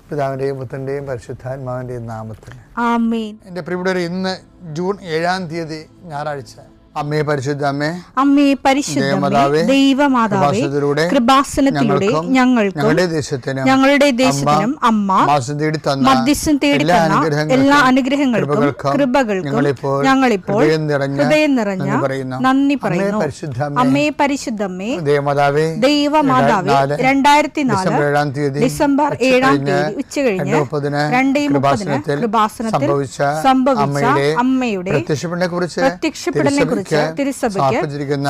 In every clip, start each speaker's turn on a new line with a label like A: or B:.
A: പിതാവിൻ്റെയും പുത്രൻ്റെയും പരിശുദ്ധാത്മാവിൻ്റെയും നാമത്തിൽ
B: ആമേൻ.
A: എൻ്റെ പ്രിയപ്പെട്ടവരെ, ഇന്ന് ജൂൺ 7 ഞായറാഴ്ച. അമ്മേ പരിശുദ്ധ അമ്മേ,
B: അമ്മേ പരിശുദ്ധമേ, ദൈവമാതാവേ, കൃപാസനത്തിലൂടെ ഞങ്ങളുടെ ദേശത്തിനും അമ്മ മധ്യസ്ഥം തേടി തന്ന എല്ലാ അനുഗ്രഹങ്ങൾക്കും കൃപകൾക്കും ഞങ്ങളിപ്പോൾ ഹൃദയം നിറഞ്ഞ നന്ദി പറയുന്നു. അമ്മേ പരിശുദ്ധമേ, ദൈവമാതാവേ, 2004 ഡിസംബർ 7 ഉച്ചകഴിഞ്ഞ് 2:30 കൃപാസനത്തിൽ സംഭവിച്ച അമ്മയുടെ പ്രത്യക്ഷപ്പെടലിനെ കുറിച്ച് തിരുസഭയ്ക്ക്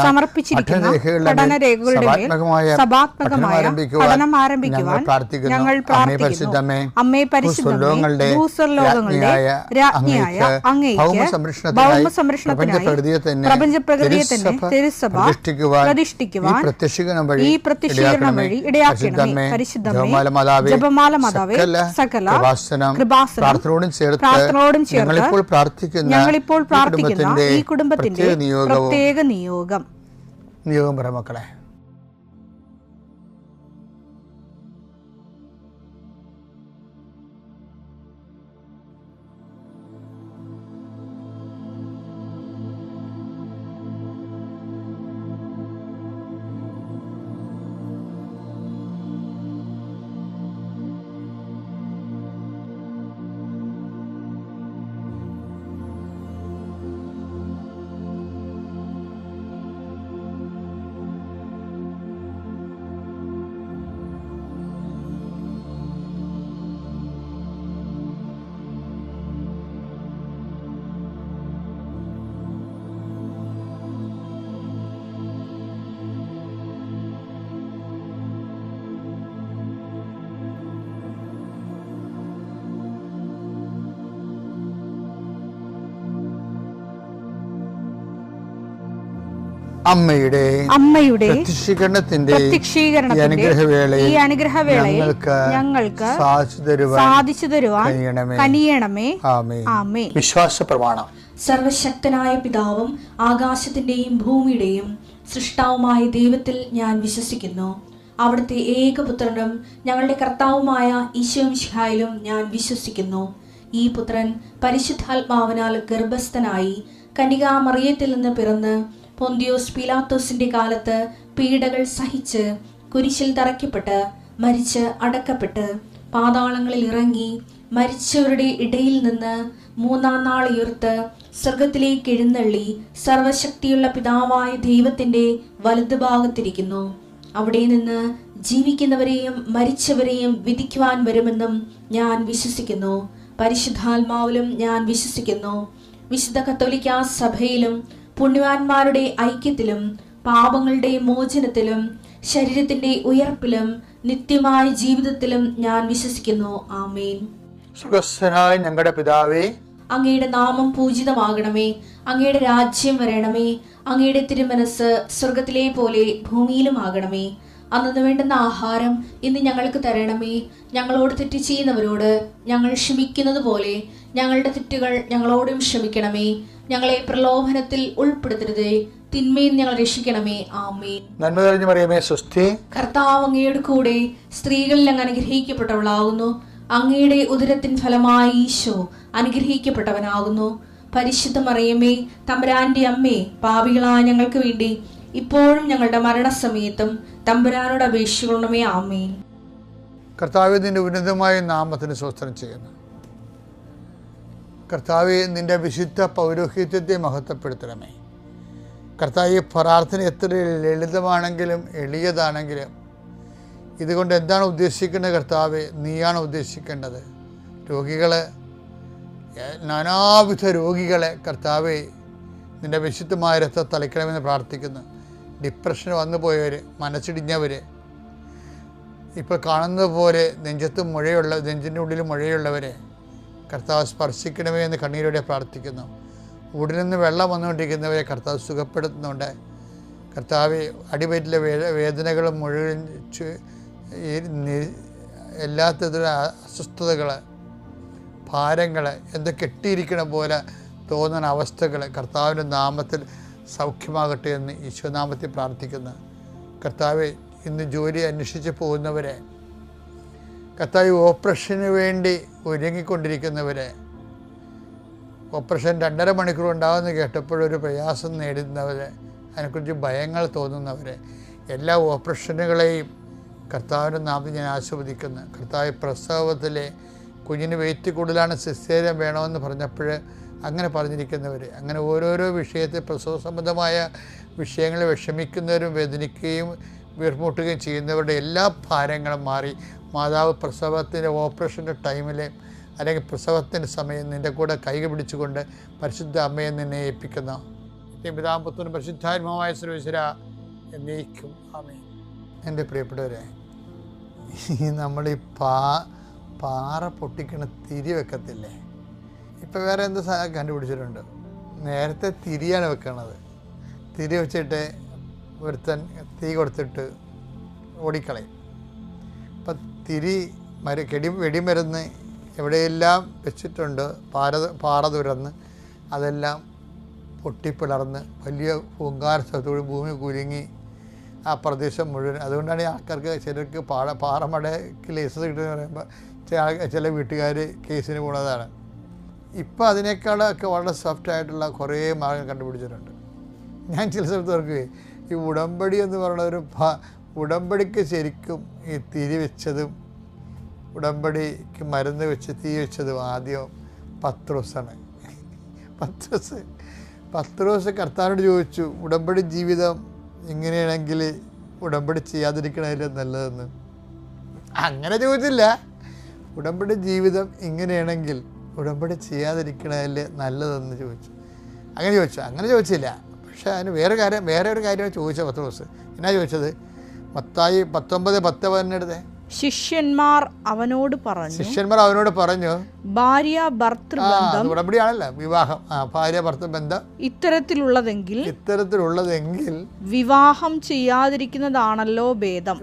B: സമർപ്പിച്ചിരിക്കുന്ന പഠനരേഖകളുടെ മേൽ സഭാത്മകമായ പഠനം ആരംഭിക്കുവാൻ ഞങ്ങൾ പ്രാർത്ഥിക്കുന്നു. അമ്മേ പരിശുദ്ധമേ, ഭൂസ്വർലോകങ്ങളുടെ രാജ്ഞിയായ അങ്ങേയ്ക്ക് ഭൗമസംരക്ഷണത്തിനായി പ്രപഞ്ചപ്രകൃതിയെ തന്നെ തിരുസഭ പ്രതിഷ്ഠിക്കുവാൻ ഈ പ്രത്യക്ഷീകരണം വഴി ഇടയാക്കണമേ. പരിശുദ്ധമേ, ജപമാല മാതാവേ, സകല കൃപാസനം പ്രാർത്ഥനയോടും ചേർത്ത് ഞങ്ങളിപ്പോൾ പ്രാർത്ഥിക്കുന്ന ഈ കുടുംബത്തിന്റെ പ്രത്യേക നിയോഗം
A: പറ മക്കളെ. അമ്മയുടെ പ്രത്യക്ഷീകരണത്തിന്റെ ഈ അനുഗ്രഹവേളയിൽ ഞങ്ങൾക്ക് സാധിച്ചു തരുവാൻ കനിയണമേ. ആമേൻ. വിശ്വാസ പ്രമാണം.
C: സർവശക്തനായ പിതാവും ആകാശത്തിന്റെയും ഭൂമിയുടെയും സൃഷ്ടാവുമായ ദൈവത്തിൽ ഞാൻ വിശ്വസിക്കുന്നു. അവിടുത്തെ ഏകപുത്രനും ഞങ്ങളുടെ കർത്താവുമായ ഈശോമിശിഹായിലും ഞാൻ വിശ്വസിക്കുന്നു. ഈ പുത്രൻ പരിശുദ്ധാത്മാവിനാൽ ഗർഭസ്ഥനായി കന്യകാമറിയത്തിൽ നിന്ന് പിറന്ന് പൊന്തിയോസ് പീലാത്തോസിന്റെ കാലത്ത് പീഡകൾ സഹിച്ച് കുരിശിൽ തറയ്ക്കപ്പെട്ട് മരിച്ച് അടക്കപ്പെട്ട് പാതാളങ്ങളിൽ ഇറങ്ങി മരിച്ചവരുടെ ഇടയിൽ നിന്ന് 3-ാം നാൾ ഉയർത്ത് സ്വർഗത്തിലേക്ക് എഴുന്നള്ളി സർവശക്തിയുള്ള പിതാവായ ദൈവത്തിന്റെ വലതുഭാഗത്തിരിക്കുന്നു. അവിടെ നിന്ന് ജീവിക്കുന്നവരെയും മരിച്ചവരെയും വിധിക്കുവാൻ വരുമെന്നും ഞാൻ വിശ്വസിക്കുന്നു. പരിശുദ്ധാത്മാവിലും ഞാൻ വിശ്വസിക്കുന്നു. വിശുദ്ധ കത്തോലിക്കാ സഭയിലും പുണ്യവാന്മാരുടെ ഐക്യത്തിലും പാപങ്ങളുടെ മോചനത്തിലും ശരീരത്തിന്റെ ഉയർപ്പിലും നിത്യമായ ജീവിതത്തിലും ഞാൻ വിശ്വസിക്കുന്നു. ആമേൻ.
A: സ്വർഗ്ഗസ്ഥനായ ഞങ്ങളുടെ പിതാവേ,
C: അങ്ങയുടെ നാമം പൂജിതമാകണമേ. അങ്ങയുടെ രാജ്യം വരണമേ. അങ്ങയുടെ തിരുമനസ് സ്വർഗത്തിലെ പോലെ ഭൂമിയിലും ആകണമേ. അന്നു വേണ്ടുന്ന ആഹാരം ഇന്ന് ഞങ്ങൾക്ക് തരണമേ. ഞങ്ങളോട് തെറ്റ് ചെയ്യുന്നവരോട് ഞങ്ങൾ ക്ഷമിക്കുന്നത് പോലെ ഞങ്ങളുടെ തെറ്റുകൾ ഞങ്ങളോടും ക്ഷമിക്കണമേ. ഞങ്ങളെ പ്രലോഭനത്തിൽ ഉൾപ്പെടുത്തരുതേ, തിന്മയിൽ ഞങ്ങൾ രക്ഷിക്കണമേ. ആമേൻ.
A: നന്മ നിറഞ്ഞ മറിയമേ, സ്വസ്തി.
C: കർത്താവ് അങ്ങയുടെ കൂടെ സ്ത്രീകളിൽ അങ്ങ് അനുഗ്രഹിക്കപ്പെട്ടവളാകുന്നു. അങ്ങയുടെ ഉദരത്തിൻ ഫലമായി ഈശോ അനുഗ്രഹിക്കപ്പെട്ടവനാകുന്നു. പരിശുദ്ധ മറിയമേ, തമ്പുരാന്റെ അമ്മേ, പാപികളായ ഞങ്ങൾക്ക് വേണ്ടി ഇപ്പോഴും ഞങ്ങളുടെ മരണസമയത്തും തമ്പുരാനോട് അപേക്ഷിക്കണമേ. ആമേൻ.
A: കർത്താവേ, നിന്റെ ഉന്നതമായ നാമത്തിന് സ്തോത്രം ചെയ്യുന്നു. കർത്താവേ, നിന്റെ വിശുദ്ധ പൗരോഹിത്യത്തെ മഹത്വപ്പെടുത്തണമേ. കർത്താവേ, പ്രാർത്ഥന എത്ര ലളിതമാണെങ്കിലും എളിയതാണെങ്കിലും ഇതുകൊണ്ട് എന്താണ് ഉദ്ദേശിക്കേണ്ടത്? കർത്താവേ, നീയാണ് ഉദ്ദേശിക്കേണ്ടത്. നാനാവിധ രോഗികളെ കർത്താവേ, നിന്റെ വിശുദ്ധമായ രക്തം തളിക്കണമെന്ന് പ്രാർത്ഥിക്കുന്നു. ഡിപ്രഷൻ വന്നു പോയവർ, മനസ്സിടിഞ്ഞവർ, ഇപ്പോൾ കാണുന്നത് പോലെ നെഞ്ചിൻ്റെ ഉള്ളിൽ മുഴയുള്ളവരെ കർത്താവ് സ്പർശിക്കണമേ എന്ന് കണ്ണീരോടെ പ്രാർത്ഥിക്കുന്നു. ഉടലിൽ നിന്ന് വെള്ളം വന്നുകൊണ്ടിരിക്കുന്നവരെ കർത്താവ് സുഖപ്പെടുത്തുന്നുണ്ട്. കർത്താവ് അടിവയറ്റിലെ വേദനകളും മുഴുവൻ എല്ലാത്തരം അസ്വസ്ഥതകൾ, ഭാരങ്ങൾ, എന്തോ കെട്ടിയിരിക്കണ പോലെ തോന്നുന്ന അവസ്ഥകൾ കർത്താവിൻ്റെ നാമത്തിൽ സൗഖ്യമാകട്ടെ എന്ന് ഈശോനാമത്തിൽ പ്രാർത്ഥിക്കുന്നു. കർത്താവെ, ഇന്ന് ജോലി അന്വേഷിച്ച് പോകുന്നവരെ കർത്താവ് ഓപ്പറേഷന് വേണ്ടി ഒരുങ്ങിക്കൊണ്ടിരിക്കുന്നവരെ, ഓപ്പറേഷൻ 2.5 മണിക്കൂർ ഉണ്ടാകുമെന്ന് കേട്ടപ്പോഴൊരു പ്രയാസം നേടുന്നവരെ, അതിനെക്കുറിച്ച് ഭയങ്ങൾ തോന്നുന്നവരെ, എല്ലാ ഓപ്പറേഷനുകളെയും കർത്താവിൻ്റെ നാമത്തിൽ ഞാൻ ആശീർവദിക്കുന്നു. കർത്താവ് പ്രസവത്തിലെ കുഞ്ഞിന് വെയിറ്റ് കൂടുതലാണ്, സിസേറിയൻ വേണമെന്ന് പറഞ്ഞപ്പോൾ അങ്ങനെ പറഞ്ഞിരിക്കുന്നവർ, അങ്ങനെ ഓരോരോ വിഷയത്തിൽ പ്രസവ സംബന്ധമായ വിഷയങ്ങൾ വിഷമിക്കുന്നവരും വേദനിക്കുകയും വീർമുട്ടുകയും ചെയ്യുന്നവരുടെ എല്ലാ ഭാരങ്ങളും മാറി മാതാവ് പ്രസവത്തിൻ്റെ ഓപ്പറേഷൻ്റെ ടൈമിൽ അല്ലെങ്കിൽ പ്രസവത്തിൻ്റെ സമയം നിൻ്റെ കൂടെ കൈകൾ പിടിച്ചുകൊണ്ട് പരിശുദ്ധ അമ്മയെ നിന്നെ ഏൽപ്പിക്കുന്ന പിതാപുത്രനും പരിശുദ്ധാത്മാവായ സർവേശ്വര എന്നേക്കും ആമേൻ. എൻ്റെ പ്രിയപ്പെട്ടവരെ, നമ്മൾ ഈ പാറ പൊട്ടിക്കണ തിരി വെക്കത്തില്ലേ? ഇപ്പം വേറെ എന്ത് സാധനം കണ്ടുപിടിച്ചിട്ടുണ്ട്. നേരത്തെ തിരിയാണ് വെക്കണത്. തിരി വെച്ചിട്ട് ഒരുത്തൻ തീ കൊടുത്തിട്ട് ഓടിക്കളയും. അപ്പം തിരി വെടിമരുന്ന് എവിടെയെല്ലാം വെച്ചിട്ടുണ്ട്, പാറ തുരന്ന് അതെല്ലാം പൊട്ടിപ്പിളർന്ന് വലിയ പൂങ്കാരത്തോട് ഭൂമി കുലുങ്ങി ആ പ്രദേശം മുഴുവൻ. അതുകൊണ്ടാണ് ഈ ആൾക്കാർക്ക് ചിലർക്ക് പാറമടയ്ക്ക് ലൈസൻസ് കിട്ടുമെന്ന് പറയുമ്പോൾ ചില വീട്ടുകാർ കേസിന് പോണതാണ്. ഇപ്പം അതിനേക്കാളൊക്കെ വളരെ സോഫ്റ്റായിട്ടുള്ള കുറേ മാർഗം കണ്ടുപിടിച്ചിട്ടുണ്ട്. ഞാൻ ചില സ്ഥലത്ത് ഓർക്കുക, ഈ ഉടമ്പടി എന്ന് പറയുന്ന ഉടമ്പടിക്ക് ശരിക്കും ഈ തിരി വെച്ചതും ഉടമ്പടിക്ക് മരുന്ന് വെച്ച് തീ വെച്ചതും ആദ്യം പത്രോസാണ്. പത്രോസ് കർത്താവിനോട് ചോദിച്ചു, ഉടമ്പടി ജീവിതം ഇങ്ങനെയാണെങ്കിൽ ഉടമ്പടി ചെയ്യാതിരിക്കണമല്ലോ നല്ലതെന്ന്. അങ്ങനെ ചോദിച്ചില്ല, ഉടമ്പടി ജീവിതം ഇങ്ങനെയാണെങ്കിൽ ഉടമ്പടി ചെയ്യാതിരിക്കണതല്ലേ നല്ലതെന്ന് ചോദിച്ചു. അങ്ങനെ ചോദിച്ചില്ല. പക്ഷേ അതിന് വേറെ ഒരു കാര്യം ചോദിച്ച പത്രോസ്. എന്നാ ചോദിച്ചത്? മത്തായി 19:10
B: ശിഷ്യന്മാർ അവനോട് പറഞ്ഞു, ഭാര്യ ഭർത്തൃബന്ധം,
A: ഉടമ്പടിയാണല്ലോ വിവാഹം, ഭാര്യ ഭർത്തൃബന്ധം ഇത്തരത്തിലുള്ളതെങ്കിൽ
B: വിവാഹം ചെയ്യാതിരിക്കുന്നതാണല്ലോ ഭേദം.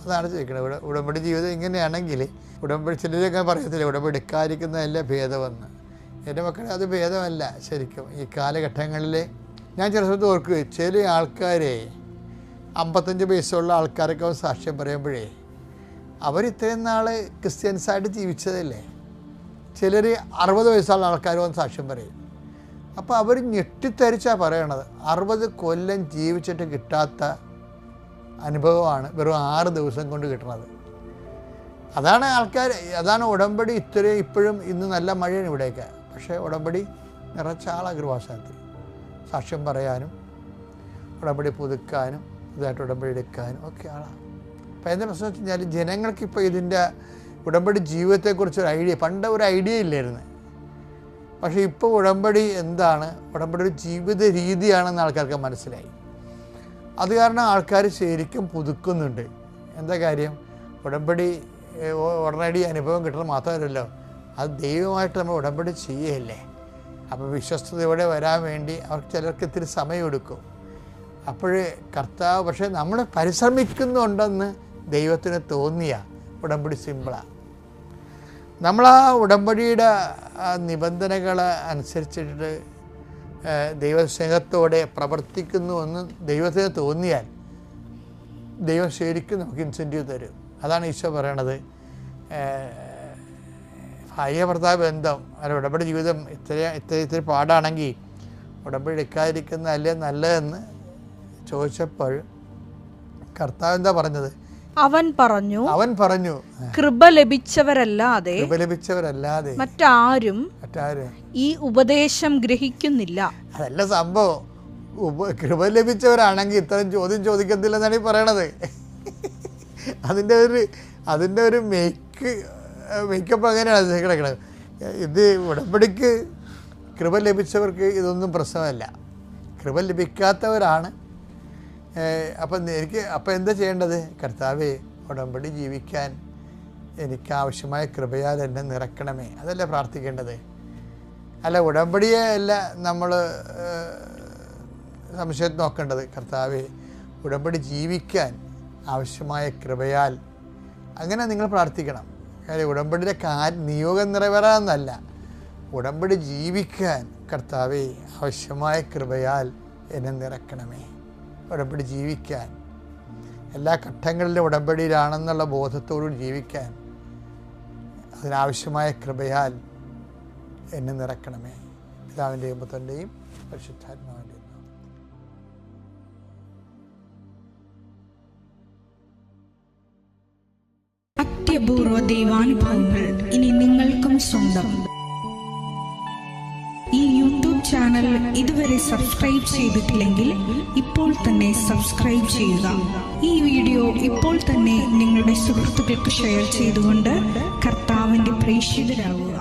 A: അതാണ് ചോദിക്കുന്നത്. ഉടമ്പടി ജീവിതം ഇങ്ങനെയാണെങ്കിൽ ഉടമ്പടി, ചിലരൊക്കെ പറയത്തില്ല ഉടമ്പടി എടുക്കാതിരിക്കുന്നതല്ല ഭേദമെന്ന്. എൻ്റെ മക്കളെ, അത് ഭേദമല്ല. ശരിക്കും ഈ കാലഘട്ടങ്ങളിൽ ഞാൻ ചില സമയത്ത് ഓർക്കുക, ചില ആൾക്കാരെ 55 വയസ്സുള്ള ആൾക്കാരൊക്കെ സാക്ഷ്യം പറയുമ്പോഴേ അവരിത്രയും നാൾ ക്രിസ്ത്യൻസായിട്ട് ജീവിച്ചതല്ലേ. ചിലർ 60 വയസ്സുള്ള ആൾക്കാർ വന്ന് സാക്ഷ്യം പറയും. അപ്പോൾ അവർ ഞെട്ടിത്തരിച്ചാണ് പറയണത്. 60 കൊല്ലം ജീവിച്ചിട്ട് കിട്ടാത്ത അനുഭവമാണ് വെറും 6 ദിവസം കൊണ്ട് കിട്ടുന്നത്. അതാണ് ഉടമ്പടി ഇപ്പോഴും ഇന്ന് നല്ല മഴയാണ് ഇവിടെയൊക്കെ. പക്ഷേ ഉടമ്പടി നിറച്ച ആളാണ് കൃപാസനത്തിൽ സാക്ഷ്യം പറയാനും ഉടമ്പടി പുതുക്കാനും ഇതായിട്ട് ഉടമ്പടി എടുക്കാനും ഒക്കെ ആളാണ്. അപ്പം എന്താ പ്രശ്നം വെച്ച് കഴിഞ്ഞാൽ ജനങ്ങൾക്കിപ്പോൾ ഇതിൻ്റെ ഉടമ്പടി ജീവിതത്തെക്കുറിച്ചൊരു ഐഡിയ, പണ്ട് ഒരു ഐഡിയ ഇല്ലായിരുന്നു. പക്ഷേ ഇപ്പോൾ ഉടമ്പടി എന്താണ്, ഉടമ്പടി ഒരു ജീവിത രീതിയാണെന്ന് ആൾക്കാർക്ക് മനസ്സിലായി. അത് കാരണം ആൾക്കാർ ശരിക്കും പുതുക്കുന്നുണ്ട്. എന്താ കാര്യം? ഉടമ്പടി ഉടനടി അനുഭവം കിട്ടുന്നത് മാത്രമല്ലല്ലോ, അത് ദൈവമായിട്ട് നമ്മൾ ഉടമ്പടി ചെയ്യുകയല്ലേ. അപ്പോൾ വിശ്വസ്തയോടെ വരാൻ വേണ്ടി അവർക്ക് ചിലർക്ക് ഇത്തിരി സമയമെടുക്കും. അപ്പോൾ കർത്താവ്, പക്ഷേ നമ്മൾ പരിശ്രമിക്കുന്നുണ്ടെന്ന് ദൈവത്തിന് തോന്നിയ ഉടമ്പടി സിമ്പിളാണ്. നമ്മൾ ആ ഉടമ്പടിയുടെ നിബന്ധനകൾ അനുസരിച്ചിട്ട് ദൈവസ്നേഹത്തോടെ പ്രവർത്തിക്കുന്നുവെന്ന് ദൈവത്തിന് തോന്നിയാൽ ദൈവം ശരിക്കും നമുക്ക് ഇൻസെൻറ്റീവ് തരും. അതാണ് ഈശോ പറയണത്, ഭാര്യ ഭർത്താവ് ബന്ധം അല്ല ഉടമ്പടി ജീവിതം ഇത്തിരി പാടാണെങ്കിൽ ഉടമ്പടി എടുക്കാതിരിക്കുന്നതല്ലേ നല്ലതെന്ന് ചോദിച്ചപ്പോൾ കർത്താവ് എന്താ പറഞ്ഞത്?
B: അവൻ പറഞ്ഞു കൃപ ലഭിച്ചവരല്ലാതെ മറ്റാരും ഈ ഉപദേശം ഗ്രഹിക്കുന്നില്ല.
A: അതല്ല സംഭവം. കൃപ ലഭിച്ചവരാണെങ്കിൽ ഇത്തരം ചോദ്യം ചോദിക്കത്തില്ലെന്നാണ് ഈ പറയണത്. അതിൻ്റെ ഒരു മേക്കപ്പ് അങ്ങനെയാണ് കിടക്കണത്. ഇത് ഉടമ്പടിക്ക് കൃപ ലഭിച്ചവർക്ക് ഇതൊന്നും പ്രശ്നമല്ല. കൃപ ലഭിക്കാത്തവരാണ്. അപ്പം എന്താ ചെയ്യേണ്ടത്? കർത്താവേ, ഉടമ്പടി ജീവിക്കാൻ എനിക്ക് ആവശ്യമായ കൃപയാൽ എന്നെ നിറക്കണമേ, അതല്ലേ പ്രാർത്ഥിക്കേണ്ടത്. അല്ല ഉടമ്പടിയെ അല്ല നമ്മൾ സംശയത്തിൽ നോക്കേണ്ടത്. കർത്താവേ, ഉടമ്പടി ജീവിക്കാൻ ആവശ്യമായ കൃപയാൽ, അങ്ങനെ നിങ്ങൾ പ്രാർത്ഥിക്കണം. കാര്യം ഉടമ്പടിയുടെ നിയോഗം നിറവേറാമെന്നല്ല, ഉടമ്പടി ജീവിക്കാൻ കർത്താവേ ആവശ്യമായ കൃപയാൽ എന്നെ നിറക്കണമേ. ഉടമ്പടി ജീവിക്കാൻ എല്ലാ ഘട്ടങ്ങളിലും ഉടമ്പടിയിലാണെന്നുള്ള ബോധത്തോടു ജീവിക്കാൻ അതിനാവശ്യമായ കൃപയാൽ എന്നെ നിറക്കണമേ. പിതാവിൻ്റെയും പുത്രൻ്റെയും പരിശുദ്ധാത്മാവിൻ്റെയും.
D: അത്യപൂർവ ദൈവാനുഭവങ്ങൾ ഇനി നിങ്ങൾക്കും സ്വന്തം. ഈ യൂട്യൂബ് ചാനൽ ഇതുവരെ സബ്സ്ക്രൈബ് ചെയ്തിട്ടില്ലെങ്കിൽ ഇപ്പോൾ തന്നെ സബ്സ്ക്രൈബ് ചെയ്യുക. ഈ വീഡിയോ ഇപ്പോൾ തന്നെ നിങ്ങളുടെ സുഹൃത്തുക്കൾക്ക് ഷെയർ ചെയ്തുകൊണ്ട് കർത്താവിൻ്റെ പ്രേക്ഷിതരാകുക.